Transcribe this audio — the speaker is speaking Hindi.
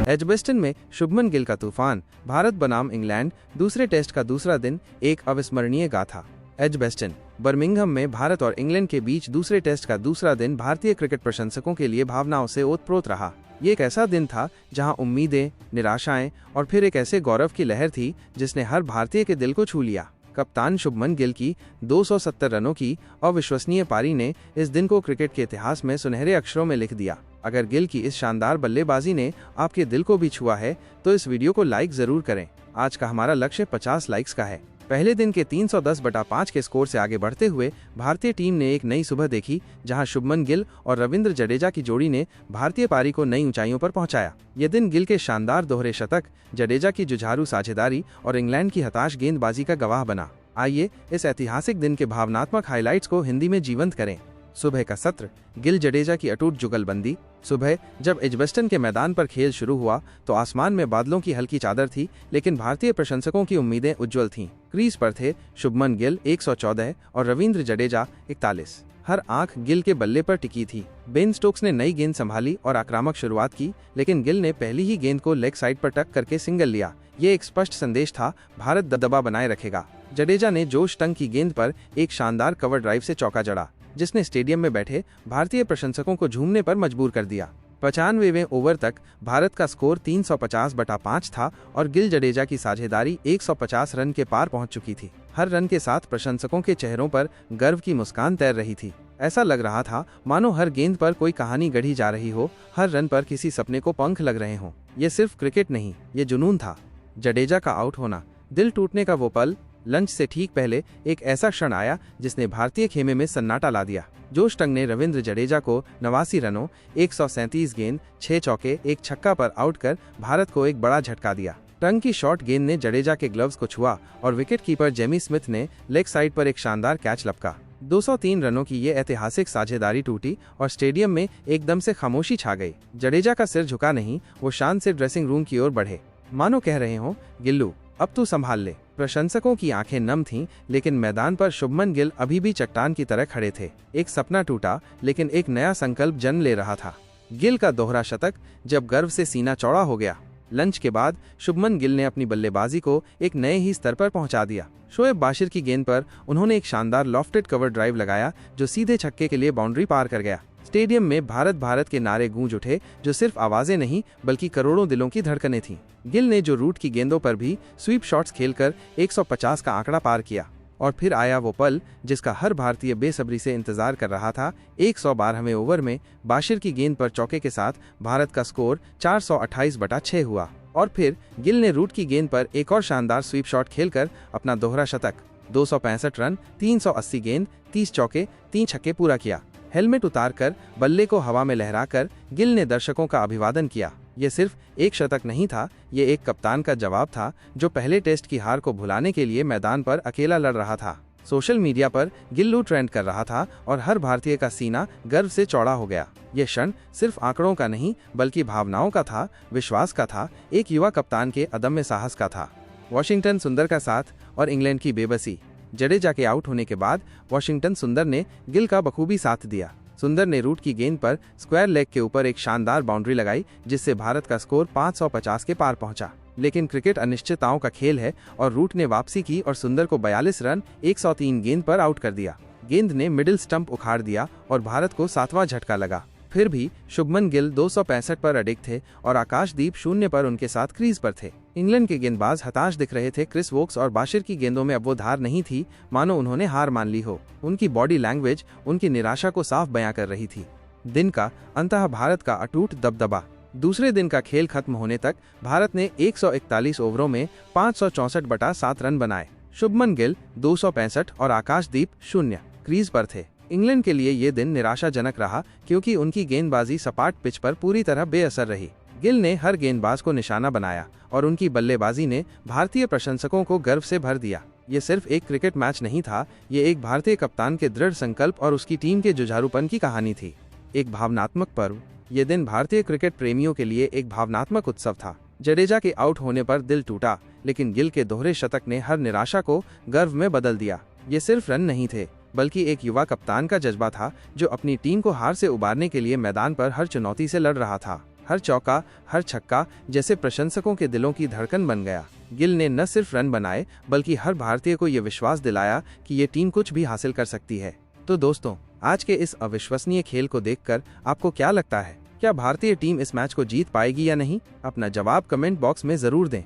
एजबेस्टन में शुभमन गिल का तूफान, भारत बनाम इंग्लैंड, दूसरे टेस्ट का दूसरा दिन एक अविस्मरणीय गाथा। एजबेस्टन, बर्मिंघम में भारत और इंग्लैंड के बीच दूसरे टेस्ट का दूसरा दिन भारतीय क्रिकेट प्रशंसकों के लिए भावनाओं से ओतप्रोत रहा। ये एक ऐसा दिन था जहां उम्मीदें, निराशाएं और फिर एक ऐसे गौरव की लहर थी जिसने हर भारतीय के दिल को छू लिया। कप्तान शुभमन गिल की 270 रनों की अविश्वसनीय पारी ने इस दिन को क्रिकेट के इतिहास में सुनहरे अक्षरों में लिख दिया। अगर गिल की इस शानदार बल्लेबाजी ने आपके दिल को भी छुआ है तो इस वीडियो को लाइक जरूर करें। आज का हमारा लक्ष्य 50 लाइक्स का है। पहले दिन के 310/5 के स्कोर से आगे बढ़ते हुए भारतीय टीम ने एक नई सुबह देखी, जहां शुभमन गिल और रविंद्र जडेजा की जोड़ी ने भारतीय पारी को नई ऊंचाइयों पर पहुंचाया। ये दिन गिल के शानदार दोहरे शतक, जडेजा की जुझारू साझेदारी और इंग्लैंड की हताश गेंदबाजी का गवाह बना। आइए इस ऐतिहासिक दिन के भावनात्मक हाइलाइट्स को हिंदी में जीवंत करें। सुबह का सत्र, गिल जडेजा की अटूट जुगलबंदी। सुबह जब एजबेस्टन के मैदान पर खेल शुरू हुआ तो आसमान में बादलों की हल्की चादर थी, लेकिन भारतीय प्रशंसकों की उम्मीदें उज्जवल थीं। क्रीज पर थे शुभमन गिल 114 और रविंद्र जडेजा 41। हर आंख गिल के बल्ले पर टिकी थी। बेन स्टोक्स ने नई गेंद संभाली और आक्रामक शुरुआत की, लेकिन गिल ने पहली ही गेंद को लेग साइड पर टक करके सिंगल लिया। ये एक स्पष्ट संदेश था, भारत दबदबा बनाए रखेगा। जडेजा ने जोश टंग की गेंद पर एक शानदार कवर ड्राइव से चौका जड़ा, जिसने स्टेडियम में बैठे भारतीय प्रशंसकों को झूमने पर मजबूर कर दिया। 95वें ओवर तक भारत का स्कोर 350/5 था और गिल जडेजा की साझेदारी 150 रन के पार पहुंच चुकी थी। हर रन के साथ प्रशंसकों के चेहरों पर गर्व की मुस्कान तैर रही थी। ऐसा लग रहा था मानो हर गेंद पर कोई कहानी गढ़ी जा रही हो, हर रन पर किसी सपने को पंख लग रहे हों। ये सिर्फ क्रिकेट नहीं, ये जुनून था। जडेजा का आउट होना, दिल टूटने का वो पल। लंच से ठीक पहले एक ऐसा क्षण आया जिसने भारतीय खेमे में सन्नाटा ला दिया। जोश टंग ने रविंद्र जडेजा को 89 रनों, 137 गेंद, 6 चौके, 1 छक्का पर आउट कर भारत को एक बड़ा झटका दिया। टंग की शॉर्ट गेंद ने जडेजा के ग्लव्स को छुआ और विकेट कीपर जेमी स्मिथ ने लेग साइड पर एक शानदार कैच लपका। 203 रनों की ये ऐतिहासिक साझेदारी टूटी और स्टेडियम में एकदम से खामोशी छा गई। जडेजा का सिर झुका नहीं, वो शान से ड्रेसिंग रूम की ओर बढ़े, मानो कह रहे हो, गिल्लू अब तू संभाल ले। प्रशंसकों की आंखें नम थीं, लेकिन मैदान पर शुभमन गिल अभी भी चट्टान की तरह खड़े थे। एक सपना टूटा, लेकिन एक नया संकल्प जन्म ले रहा था। गिल का दोहरा शतक, जब गर्व से सीना चौड़ा हो गया। लंच के बाद शुभमन गिल ने अपनी बल्लेबाजी को एक नए ही स्तर पर पहुंचा दिया। शोएब बाशिर की गेंद पर उन्होंने एक शानदार लॉफ्टेड कवर ड्राइव लगाया, जो सीधे छक्के के लिए बाउंड्री पार कर गया। स्टेडियम में भारत भारत के नारे गूंज उठे, जो सिर्फ आवाजें नहीं बल्कि करोड़ों दिलों की धड़कनें थीं। गिल ने जो रूट की गेंदों पर भी स्वीप शॉट्स खेलकर 150 का आंकड़ा पार किया। और फिर आया वो पल जिसका हर भारतीय बेसब्री से इंतजार कर रहा था। 112वें ओवर में बाशिर की गेंद पर चौके के साथ भारत का स्कोर 428/6 हुआ। और फिर गिल ने रूट की गेंद पर एक और शानदार स्वीप शॉट खेलकर अपना दोहरा शतक, 265 रन, 380 गेंद, 30 चौके, 3 छक्के पूरा किया। हेलमेट उतारकर बल्ले को हवा में लहराकर गिल ने दर्शकों का अभिवादन किया। ये सिर्फ एक शतक नहीं था, ये एक कप्तान का जवाब था जो पहले टेस्ट की हार को भुलाने के लिए मैदान पर अकेला लड़ रहा था। सोशल मीडिया पर गिल्लू ट्रेंड कर रहा था और हर भारतीय का सीना गर्व से चौड़ा हो गया। ये क्षण सिर्फ आंकड़ों का नहीं बल्कि भावनाओं का था, विश्वास का था, एक युवा कप्तान के अदम्य साहस का था। वॉशिंगटन सुंदर का साथ और इंग्लैंड की बेबसी। जडेजा के आउट होने के बाद वॉशिंगटन सुंदर ने गिल का बखूबी साथ दिया। सुंदर ने रूट की गेंद पर स्क्वायर लेग के ऊपर एक शानदार बाउंड्री लगाई, जिससे भारत का स्कोर 550 के पार पहुंचा। लेकिन क्रिकेट अनिश्चितताओं का खेल है और रूट ने वापसी की और सुंदर को 42 रन, 103 गेंद पर आउट कर दिया। गेंद ने मिडिल स्टंप उखाड़ दिया और भारत को 7वां झटका लगा। फिर भी शुभमन गिल 265 पर अडिग थे और आकाशदीप 0 पर उनके साथ क्रीज पर थे। इंग्लैंड के गेंदबाज हताश दिख रहे थे। क्रिस वोक्स और बाशिर की गेंदों में अब वो धार नहीं थी, मानो उन्होंने हार मान ली हो। उनकी बॉडी लैंग्वेज उनकी निराशा को साफ बयां कर रही थी। दिन का अंततः भारत का अटूट दबदबा। दूसरे दिन का खेल खत्म होने तक भारत ने 141 ओवरों में 564/7 रन बनाए। शुभमन गिल 265 और आकाशदीप 0 क्रीज पर थे। इंग्लैंड के लिए ये दिन निराशाजनक रहा, क्योंकि उनकी गेंदबाजी सपाट पिच पर पूरी तरह बेअसर रही। गिल ने हर गेंदबाज को निशाना बनाया और उनकी बल्लेबाजी ने भारतीय प्रशंसकों को गर्व से भर दिया। ये सिर्फ एक क्रिकेट मैच नहीं था, ये एक भारतीय कप्तान के दृढ़ संकल्प और उसकी टीम के जुझारूपन की कहानी थी। एक भावनात्मक पर्व। ये दिन भारतीय क्रिकेट प्रेमियों के लिए एक भावनात्मक उत्सव था। जडेजा के आउट होने पर दिल टूटा, लेकिन गिल के दोहरे शतक ने हर निराशा को गर्व में बदल दिया। ये सिर्फ रन नहीं थे, बल्कि एक युवा कप्तान का जज्बा था जो अपनी टीम को हार से उबारने के लिए मैदान पर हर चुनौती से लड़ रहा था। हर चौका, हर छक्का जैसे प्रशंसकों के दिलों की धड़कन बन गया। गिल ने न सिर्फ रन बनाए बल्कि हर भारतीय को ये विश्वास दिलाया कि ये टीम कुछ भी हासिल कर सकती है। तो दोस्तों, आज के इस अविश्वसनीय खेल को देखकर आपको क्या लगता है? क्या भारतीय टीम इस मैच को जीत पाएगी या नहीं? अपना जवाब कमेंट बॉक्स में जरूर दें।